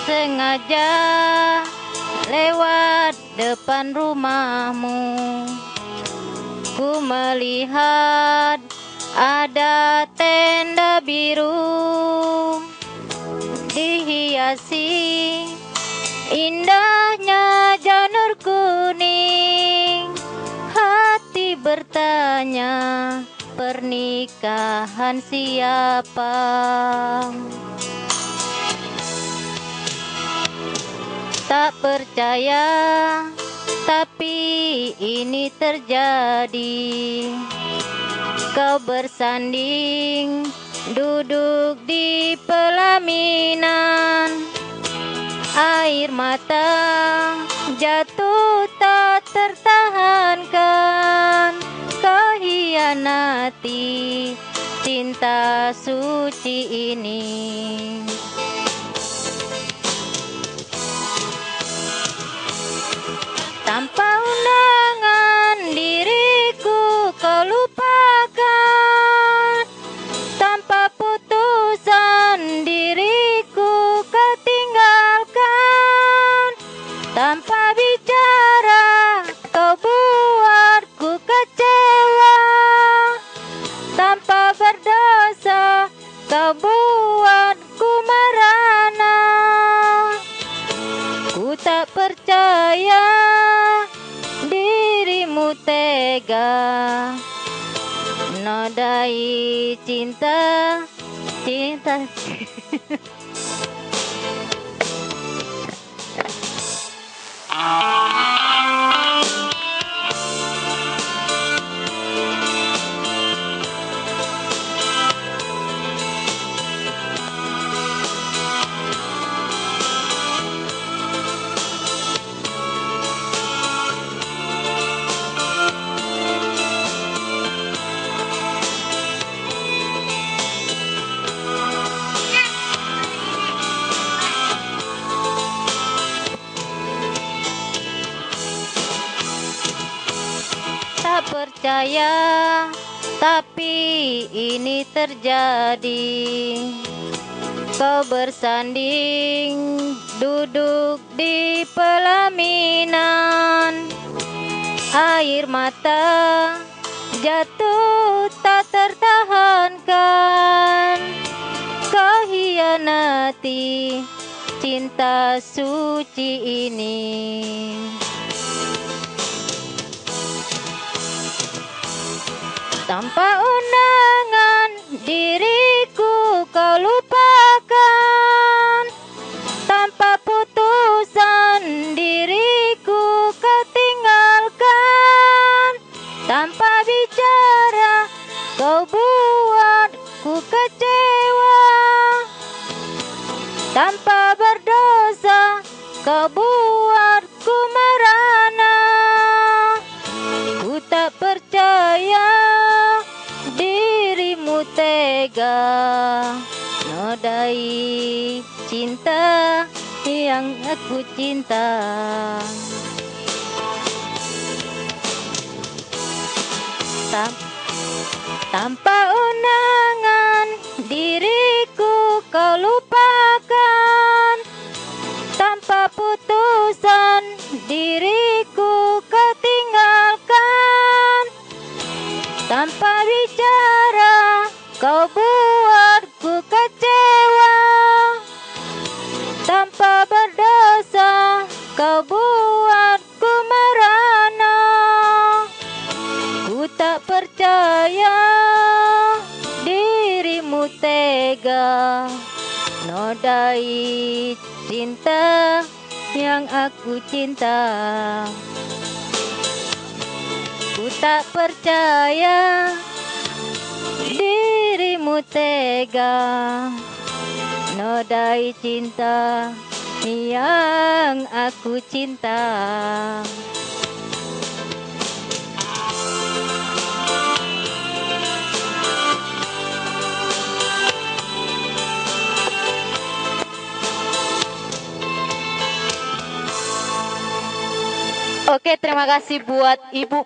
sengaja lewat depan rumahmu. Ku melihat ada tenda biru dihiasi indahnya janur kuning. Hati bertanya, pernikahan siapa? Tak percaya, tapi ini terjadi. Kau bersanding, duduk di pelaminan. Air mata jatuh tak tertahankan. Kau hianati cinta suci ini. Tanpa undangan diriku kau lupakan. Tanpa putusan diriku kau tinggalkan. Tanpa bicara kau buatku kecewa. Tanpa berdosa kau buatku merana. Ku tak percaya dirimu tega nodai cinta. Tak percaya, tapi ini terjadi. Kau bersanding, duduk di pelaminan. Air mata jatuh tak tertahankan. Kau hianati cinta suci ini. Tanpa undangan diriku kau lupakan. Tanpa putusan diriku kau tinggalkan. Tanpa bicara kau buatku kecewa. Tanpa berdosa kau buatku merana. Ku tak percaya dirimu tega nodai cinta yang aku cinta. Tanpa undangan diriku kau lupakan. Tanpa putusan diriku kau tinggalkan. Tanpa bicara kau buatku kecewa. Tanpa berdosa kau buatku merana. Ku tak percaya dirimu tega nodai cinta yang aku cinta. Ku tak percaya dirimu tega nodai cinta yang aku cinta. Oke, terima kasih buat Ibu